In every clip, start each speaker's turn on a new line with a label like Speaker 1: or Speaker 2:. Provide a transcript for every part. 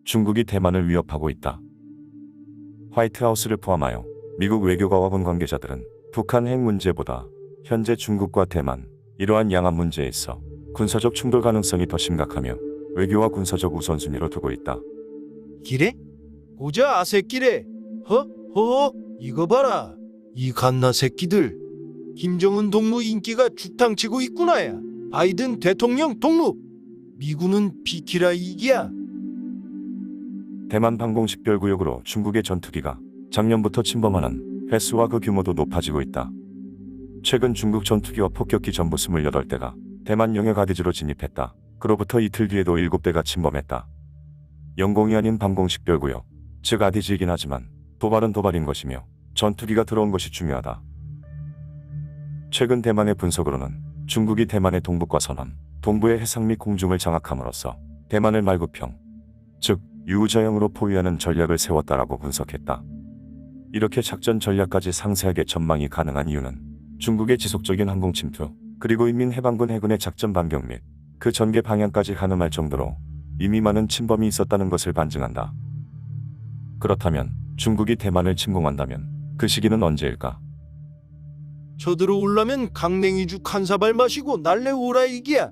Speaker 1: 중국이 대만을 위협하고 있다. 화이트하우스를 포함하여 미국 외교관원 관계자들은 북한 핵 문제보다 현재 중국과 대만, 이러한 양안 문제에 있어 군사적 충돌 가능성이 더 심각하며 외교와 군사적 우선순위로 두고 있다.
Speaker 2: 기래? 고자 아새끼래. 허허 이거 봐라. 이 갓나 새끼들. 김정은 동무 인기가 주탕치고 있구나야. 바이든 대통령 동무. 미군은 비키라 이기야.
Speaker 1: 대만 방공식별구역으로 중국의 전투기가 작년부터 침범하는 횟수와 그 규모도 높아지고 있다. 최근 중국 전투기와 폭격기 전부 28대가 대만 영역 아디지로 진입했다. 그로부터 이틀 뒤에도 7대가 침범했다. 영공이 아닌 방공식별구역, 즉 아디지이긴 하지만 도발은 도발인 것이며 전투기가 들어온 것이 중요하다. 최근 대만의 분석으로는 중국이 대만의 동북과 서남, 동부의 해상 및 공중을 장악함으로써 대만을 말구평, 즉 유우자형으로 포위하는 전략을 세웠다라고 분석했다. 이렇게 작전 전략까지 상세하게 전망이 가능한 이유는 중국의 지속적인 항공 침투, 그리고 인민해방군 해군의 작전 반경 및 그 전개 방향까지 가늠할 정도로 이미 많은 침범이 있었다는 것을 반증한다. 그렇다면 중국이 대만을 침공한다면 그 시기는 언제일까?
Speaker 2: 쳐들어오려면 강냉이죽 한 사발 마시고 날래오라 이기야.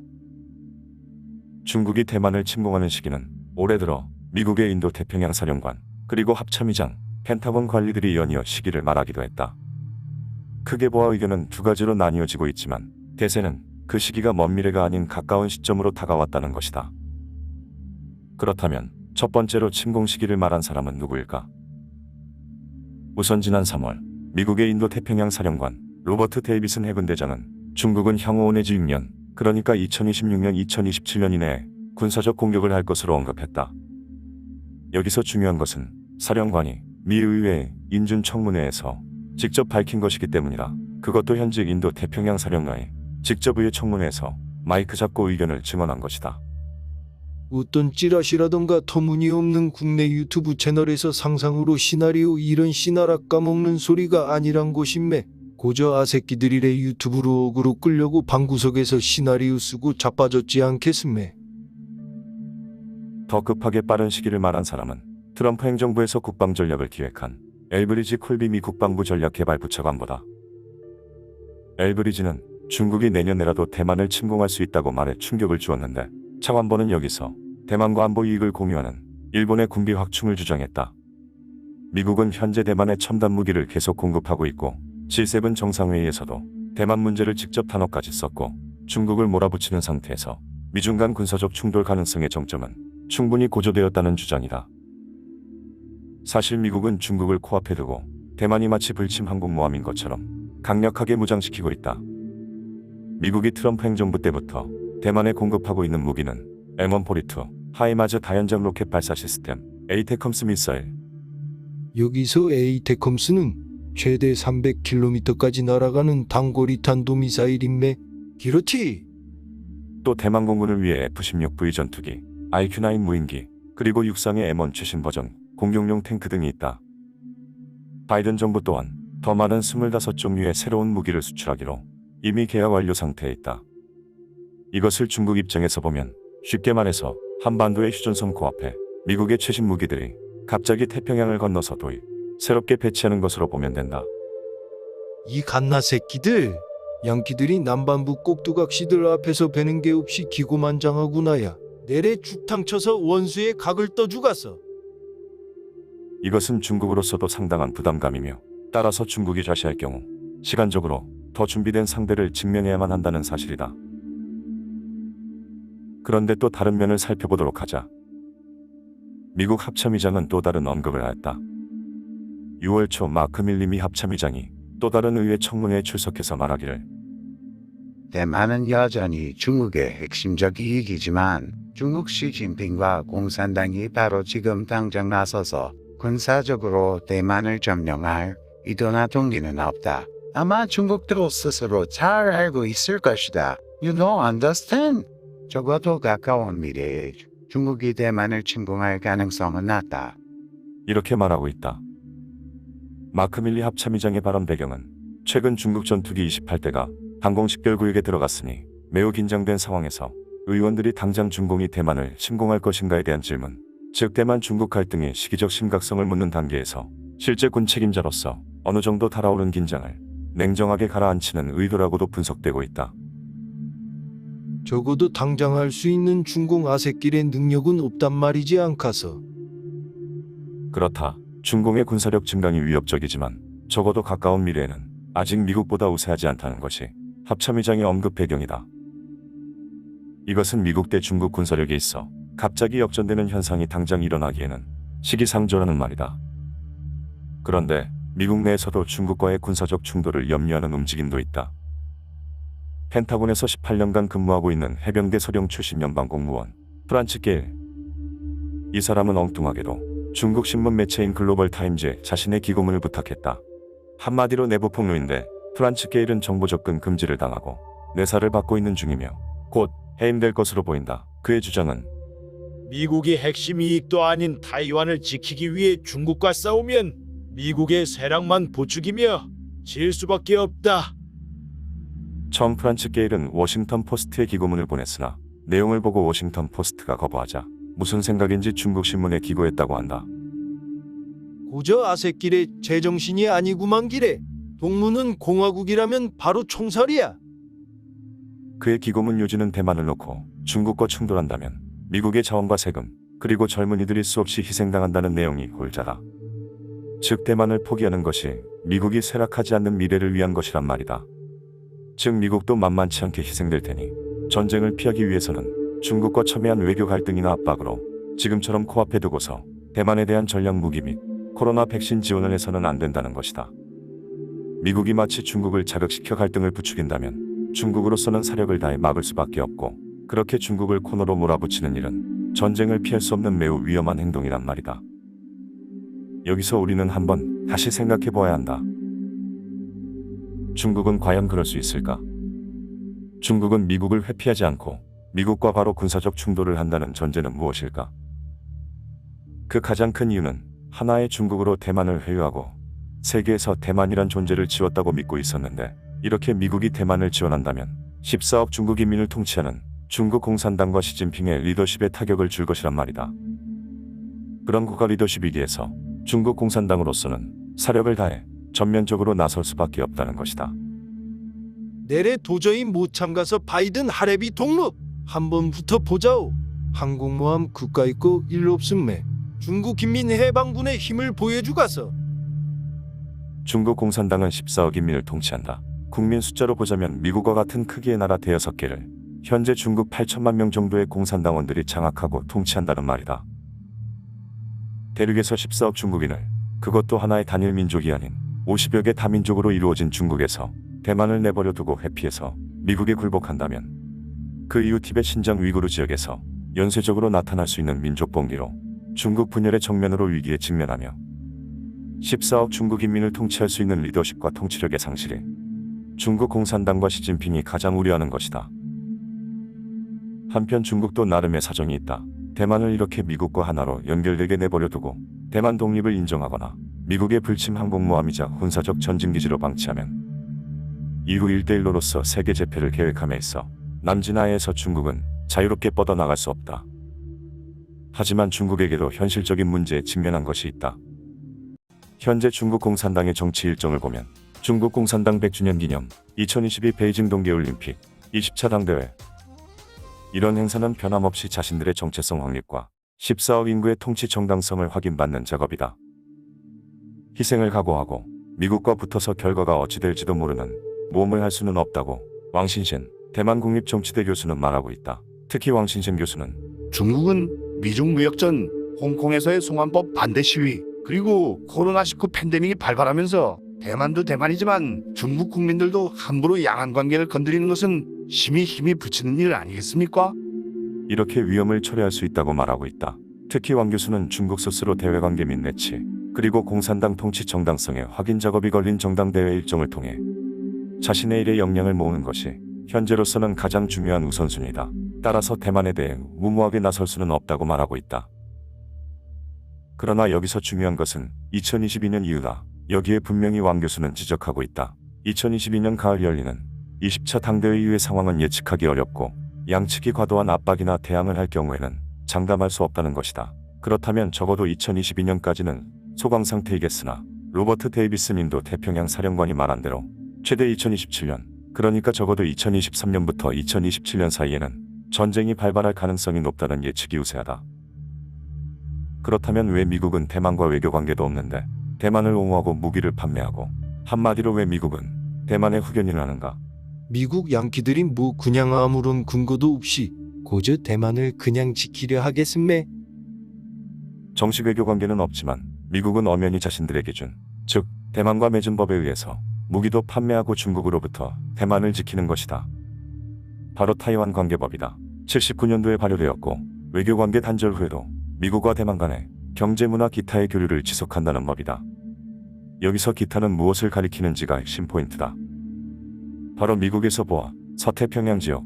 Speaker 1: 중국이 대만을 침공하는 시기는 올해 들어 미국의 인도태평양 사령관, 그리고 합참의장, 펜타곤 관리들이 연이어 시기를 말하기도 했다. 크게 보아 의견은 두 가지로 나뉘어지고 있지만 대세는 그 시기가 먼 미래가 아닌 가까운 시점으로 다가왔다는 것이다. 그렇다면 첫 번째로 침공 시기를 말한 사람은 누구일까? 우선 지난 3월 미국의 인도태평양 사령관 로버트 데이비슨 해군대장은 중국은 향후 5 내지 6년, 그러니까 2026년, 2027년 이내에 군사적 공격을 할 것으로 언급했다. 여기서 중요한 것은 사령관이 미 의회 인준 청문회에서 직접 밝힌 것이기 때문이다. 그것도 현직 인도태평양 사령관이 직접 의회 청문회에서 마이크 잡고 의견을 증언한 것이다.
Speaker 2: 어떤 찌라시라던가 터무니없는 국내 유튜브 채널에서 상상으로 시나리오 이런 시나라 까먹는 소리가 아니란 것임매. 고저 아새끼들이래 유튜브로 어그로 끌려고 방구석에서 시나리오 쓰고 자빠졌지 않겠음매.
Speaker 1: 더 급하게 빠른 시기를 말한 사람은 트럼프 행정부에서 국방전략을 기획한 엘브리지 콜비 미 국방부 전략개발부차관보다. 엘브리지는 중국이 내년에라도 대만을 침공할 수 있다고 말해 충격을 주었는데 차관보는 여기서 대만과 안보 이익을 공유하는 일본의 군비 확충을 주장했다. 미국은 현재 대만에 첨단 무기를 계속 공급하고 있고 G7 정상회의에서도 대만 문제를 직접 단어까지 썼고 중국을 몰아붙이는 상태에서 미중 간 군사적 충돌 가능성의 정점은 충분히 고조되었다는 주장이다. 사실 미국은 중국을 코앞에 두고 대만이 마치 불침 항공모함인 것처럼 강력하게 무장시키고 있다. 미국이 트럼프 행정부 때부터 대만에 공급하고 있는 무기는 M1 포리2, 하이마즈 다연장 로켓 발사 시스템, 에이테컴스 미사일.
Speaker 2: 여기서 에이테컴스는 최대 300km까지 날아가는 단거리 탄도미사일임매. 그렇지.
Speaker 1: 또 대만 공군을 위해 F-16V 전투기, IQ-9 무인기, 그리고 육상의 M1 최신 버전, 공격용 탱크 등이 있다. 바이든 정부 또한 더 많은 25종류의 새로운 무기를 수출하기로 이미 계약 완료 상태에 있다. 이것을 중국 입장에서 보면 쉽게 말해서 한반도의 휴전선 코앞에 미국의 최신 무기들이 갑자기 태평양을 건너서 도입, 새롭게 배치하는 것으로 보면 된다.
Speaker 2: 이 갓나 새끼들. 양키들이 남반부 꼭두각시들 앞에서 배는 게 없이 기고만장하구나야. 내래 죽탕쳐서 원수의 각을 떠주갔어.
Speaker 1: 이것은 중국으로서도 상당한 부담감이며 따라서 중국이 좌시할 경우 시간적으로 더 준비된 상대를 직면해야만 한다는 사실이다. 그런데 또 다른 면을 살펴보도록 하자. 미국 합참의장은 또 다른 언급을 하였다. 6월 초 마크 밀리 미 합참의장이 또 다른 의회 청문회에 출석해서 말하기를
Speaker 3: 대만은 여전히 중국의 핵심적 이익이지만 중국 시진핑과 공산당이 바로 지금 당장 나서서 군사적으로 대만을 점령할 의도나 동기는 없다. 아마 중국도 스스로 잘 알고 있을 것이다. You don't understand? 적어도 가까운 미래에 중국이 대만을 침공할 가능성은 낮다.
Speaker 1: 이렇게 말하고 있다. 마크 밀리 합참의장의 발언 배경은 최근 중국 전투기 28대가 방공식별구역에 들어갔으니 매우 긴장된 상황에서 의원들이 당장 중공이 대만을 침공할 것인가에 대한 질문, 즉 대만 중국 갈등이 시기적 심각성을 묻는 단계에서 실제 군 책임자로서 어느 정도 달아오른 긴장을 냉정하게 가라앉히는 의도라고도 분석되고 있다.
Speaker 2: 적어도 당장 할 수 있는 중공 아새끼의 능력은 없단 말이지 않카서.
Speaker 1: 그렇다. 중공의 군사력 증강이 위협적이지만 적어도 가까운 미래에는 아직 미국보다 우세하지 않다는 것이 합참의장의 언급 배경이다. 이것은 미국 대 중국 군사력에 있어 갑자기 역전되는 현상이 당장 일어나기에는 시기상조라는 말이다. 그런데 미국 내에서도 중국과의 군사적 충돌을 염려하는 움직임도 있다. 펜타곤에서 18년간 근무하고 있는 해병대 소령 출신 연방공무원 프란츠 게일. 이 사람은 엉뚱하게도 중국 신문 매체인 글로벌 타임즈에 자신의 기고문을 부탁했다. 한마디로 내부 폭로인데 프란츠 게일은 정보 접근 금지를 당하고 뇌사를 받고 있는 중이며 곧 해임될 것으로 보인다. 그의 주장은
Speaker 4: 미국이 핵심 이익도 아닌 타이완을 지키기 위해 중국과 싸우면 미국의 세력만 부추기며 질 수밖에 없다.
Speaker 1: 처음 프란츠 게일은 워싱턴 포스트에 기고문을 보냈으나 내용을 보고 워싱턴 포스트가 거부하자 무슨 생각인지 중국 신문에 기고했다고 한다.
Speaker 2: 고저 아새끼의 제정신이 아니구만 기래. 동무는 공화국이라면 바로 총살이야.
Speaker 1: 그의 기고문 요지는 대만을 놓고 중국과 충돌한다면 미국의 자원과 세금 그리고 젊은이들이 수없이 희생당한다는 내용이 골자다. 즉 대만을 포기하는 것이 미국이 쇠락하지 않는 미래를 위한 것이란 말이다. 즉 미국도 만만치 않게 희생될 테니 전쟁을 피하기 위해서는 중국과 첨예한 외교 갈등이나 압박으로 지금처럼 코앞에 두고서 대만에 대한 전략 무기 및 코로나 백신 지원을 해서는 안 된다는 것이다. 미국이 마치 중국을 자극시켜 갈등을 부추긴다면 중국으로서는 사력을 다해 막을 수밖에 없고 그렇게 중국을 코너로 몰아붙이는 일은 전쟁을 피할 수 없는 매우 위험한 행동이란 말이다. 여기서 우리는 한번 다시 생각해 보아야 한다. 중국은 과연 그럴 수 있을까? 중국은 미국을 회피하지 않고 미국과 바로 군사적 충돌을 한다는 전제는 무엇일까? 그 가장 큰 이유는 하나의 중국으로 대만을 회유하고 세계에서 대만이란 존재를 지웠다고 믿고 있었는데 이렇게 미국이 대만을 지원한다면 14억 중국 인민을 통치하는 중국 공산당과 시진핑의 리더십에 타격을 줄 것이란 말이다. 그런 국가 리더십이기에서 중국 공산당으로서는 사력을 다해 전면적으로 나설 수밖에 없다는 것이다.
Speaker 2: 내래 도저히 못 참가서 바이든 하레비 동무 한번 붙어 보자오. 항공모함 국가 있고 일 없음매. 중국 인민해방군의 힘을 보여주가서.
Speaker 1: 중국 공산당은 14억 인민을 통치한다. 국민 숫자로 보자면 미국과 같은 크기의 나라 대여섯 개를 현재 중국 8천만 명 정도의 공산당원들이 장악하고 통치한다는 말이다. 대륙에서 14억 중국인을 그것도 하나의 단일 민족이 아닌 50여 개 다민족으로 이루어진 중국에서 대만을 내버려 두고 회피해서 미국에 굴복한다면 그 이후 티벳 신장 위구르 지역에서 연쇄적으로 나타날 수 있는 민족 봉기로 중국 분열의 정면으로 위기에 직면하며 14억 중국 인민을 통치할 수 있는 리더십과 통치력의 상실이 중국 공산당과 시진핑이 가장 우려하는 것이다. 한편 중국도 나름의 사정이 있다. 대만을 이렇게 미국과 하나로 연결되게 내버려 두고 대만 독립을 인정하거나 미국의 불침 항공모함이자 군사적 전진기지로 방치하면 이후 1대1로서 세계 재패를 계획함에 있어 남진아에서 중국은 자유롭게 뻗어나갈 수 없다. 하지만 중국에게도 현실적인 문제에 직면한 것이 있다. 현재 중국 공산당의 정치 일정을 보면 중국 공산당 100주년 기념 2022 베이징 동계올림픽 20차 당대회 이런 행사는 변함없이 자신들의 정체성 확립과 14억 인구의 통치 정당성을 확인받는 작업이다. 희생을 각오하고 미국과 붙어서 결과가 어찌 될지도 모르는 모험을 할 수는 없다고 왕신신 대만 국립정치대 교수는 말하고 있다. 특히 왕신신 교수는
Speaker 5: 중국은 미중 무역 전 홍콩에서의 송환법 반대 시위 그리고 코로나19 팬데믹이 발발하면서 대만도 대만이지만 중국 국민들도 함부로 양안 관계를 건드리는 것은 심히 힘이 붙이는 일 아니겠습니까?
Speaker 1: 이렇게 위험을 초래할 수 있다고 말하고 있다. 특히 왕 교수는 중국 스스로 대외관계 및 내치 그리고 공산당 통치 정당성의 확인 작업이 걸린 정당대회 일정을 통해 자신의 일에 역량을 모으는 것이 현재로서는 가장 중요한 우선순위다. 따라서 대만에 대해 무모하게 나설 수는 없다고 말하고 있다. 그러나 여기서 중요한 것은 2022년 이후다. 여기에 분명히 왕 교수는 지적하고 있다. 2022년 가을 열리는 20차 당대회 이후의 상황은 예측하기 어렵고 양측이 과도한 압박이나 대항을 할 경우에는 장담할 수 없다는 것이다. 그렇다면 적어도 2022년까지는 소강 상태이겠으나 로버트 데이비슨 인도 태평양 사령관이 말한 대로 최대 2027년, 그러니까 적어도 2023년부터 2027년 사이에는 전쟁이 발발할 가능성이 높다는 예측이 우세하다. 그렇다면 왜 미국은 대만과 외교 관계도 없는데 대만을 옹호하고 무기를 판매하고, 한마디로 왜 미국은 대만의 후견인을 하는가?
Speaker 2: 미국 양키들이 뭐 그냥 아무런 근거도 없이 고저 대만을 그냥 지키려 하겠음매?
Speaker 1: 정식 외교 관계는 없지만 미국은 엄연히 자신들의 기준, 즉 대만과 맺은 법에 의해서 무기도 판매하고 중국으로부터 대만을 지키는 것이다. 바로 타이완 관계법이다. 79년도에 발효되었고 외교관계 단절 후에도 미국과 대만 간의 경제, 문화, 기타의 교류를 지속한다는 법이다. 여기서 기타는 무엇을 가리키는지가 핵심 포인트다. 바로 미국에서 보아 서태평양 지역,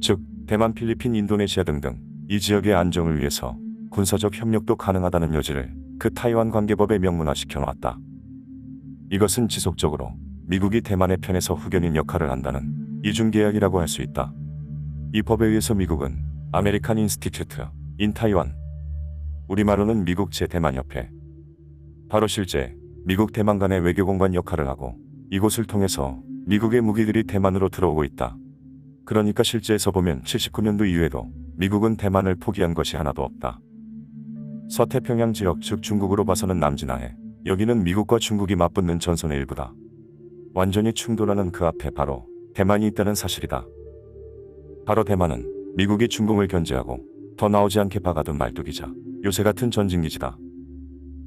Speaker 1: 즉 대만, 필리핀, 인도네시아 등등 이 지역의 안정을 위해서 군사적 협력도 가능하다는 여지를 그 타이완 관계법에 명문화시켜 놓았다. 이것은 지속적으로 미국이 대만의 편에서 후견인 역할을 한다는 이중계약이라고 할 수 있다. 이 법에 의해서 미국은 아메리칸 인스티튜트 인 타이완, 우리말로는 미국 제-대만협회, 바로 실제 미국 대만 간의 외교공간 역할을 하고 이곳을 통해서 미국의 무기들이 대만으로 들어오고 있다. 그러니까 실제에서 보면 79년도 이후에도 미국은 대만을 포기한 것이 하나도 없다. 서태평양 지역, 즉 중국으로 봐서는 남진하에, 여기는 미국과 중국이 맞붙는 전선의 일부다. 완전히 충돌하는 그 앞에 바로 대만이 있다는 사실이다. 바로 대만은 미국이 중공을 견제하고 더 나오지 않게 박아둔 말뚝이자 요새 같은 전진기지다.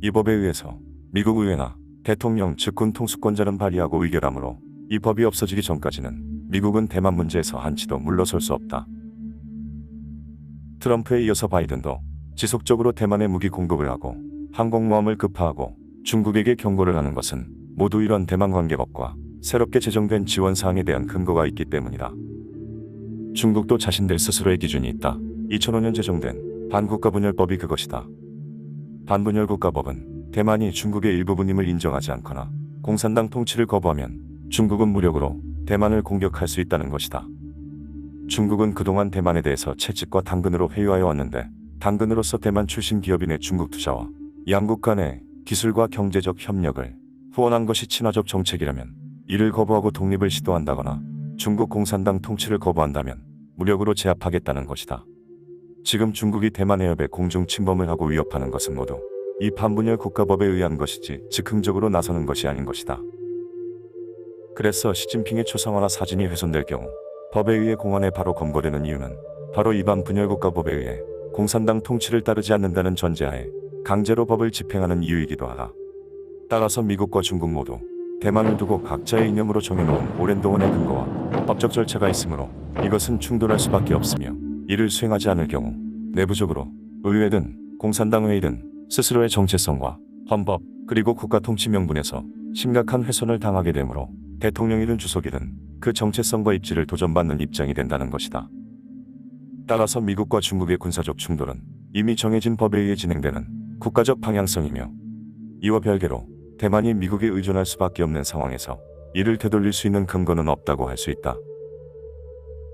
Speaker 1: 이 법에 의해서 미국 의회나 대통령, 즉 군 통수권자는 발의하고 의결하므로 이 법이 없어지기 전까지는 미국은 대만 문제에서 한치도 물러설 수 없다. 트럼프에 이어서 바이든도 지속적으로 대만에 무기 공급을 하고 항공모함을 급파하고 중국에게 경고를 하는 것은 모두 이런 대만 관계법과 새롭게 제정된 지원 사항에 대한 근거가 있기 때문이다. 중국도 자신들 스스로의 기준이 있다. 2005년 제정된 반국가분열법이 그것이다. 반분열국가법은 대만이 중국의 일부분임을 인정하지 않거나 공산당 통치를 거부하면 중국은 무력으로 대만을 공격할 수 있다는 것이다. 중국은 그동안 대만에 대해서 채찍과 당근으로 회유하여 왔는데, 당근으로서 대만 출신 기업인의 중국 투자와 양국 간의 기술과 경제적 협력을 후원한 것이 친화적 정책이라면 이를 거부하고 독립을 시도한다거나 중국 공산당 통치를 거부한다면 무력으로 제압하겠다는 것이다. 지금 중국이 대만 해협에 공중 침범을 하고 위협하는 것은 모두 이 반분열 국가법에 의한 것이지 즉흥적으로 나서는 것이 아닌 것이다. 그래서 시진핑의 초상화나 사진이 훼손될 경우 법에 의해 공안에 바로 검거되는 이유는 바로 이 반분열 국가법에 의해 공산당 통치를 따르지 않는다는 전제하에 강제로 법을 집행하는 이유이기도 하다. 따라서 미국과 중국 모두 대만을 두고 각자의 이념으로 정해놓은 오랜 동안의 근거와 법적 절차가 있으므로 이것은 충돌할 수밖에 없으며, 이를 수행하지 않을 경우 내부적으로 의회든 공산당 회의든 스스로의 정체성과 헌법 그리고 국가 통치 명분에서 심각한 훼손을 당하게 되므로 대통령이든 주석이든 그 정체성과 입지를 도전받는 입장이 된다는 것이다. 따라서 미국과 중국의 군사적 충돌은 이미 정해진 법에 의해 진행되는 국가적 방향성이며, 이와 별개로 대만이 미국에 의존할 수밖에 없는 상황에서 이를 되돌릴 수 있는 근거는 없다고 할 수 있다.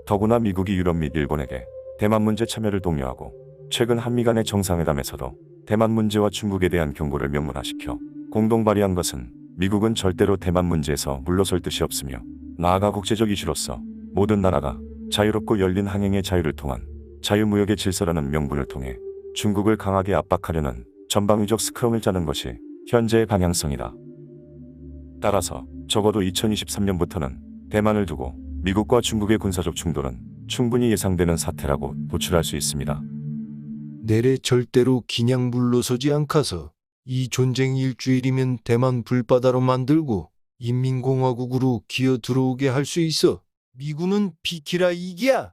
Speaker 1: 더구나 미국이 유럽 및 일본에게 대만 문제 참여를 독려하고 최근 한미 간의 정상회담에서도 대만 문제와 중국에 대한 경고를 명문화시켜 공동 발의한 것은 미국은 절대로 대만 문제에서 물러설 뜻이 없으며, 나아가 국제적 이슈로서 모든 나라가 자유롭고 열린 항행의 자유를 통한 자유무역의 질서라는 명분을 통해 중국을 강하게 압박하려는 전방위적 스크럼을 짜는 것이 현재의 방향성이다. 따라서 적어도 2023년부터는 대만을 두고 미국과 중국의 군사적 충돌은 충분히 예상되는 사태라고 도출할 수 있습니다.
Speaker 2: 내래 절대로 그냥 물러서지 않카서 이 전쟁 일주일이면 대만 불바다로 만들고 인민공화국으로 기어 들어오게 할 수 있어. 미군은 비키라 이기야.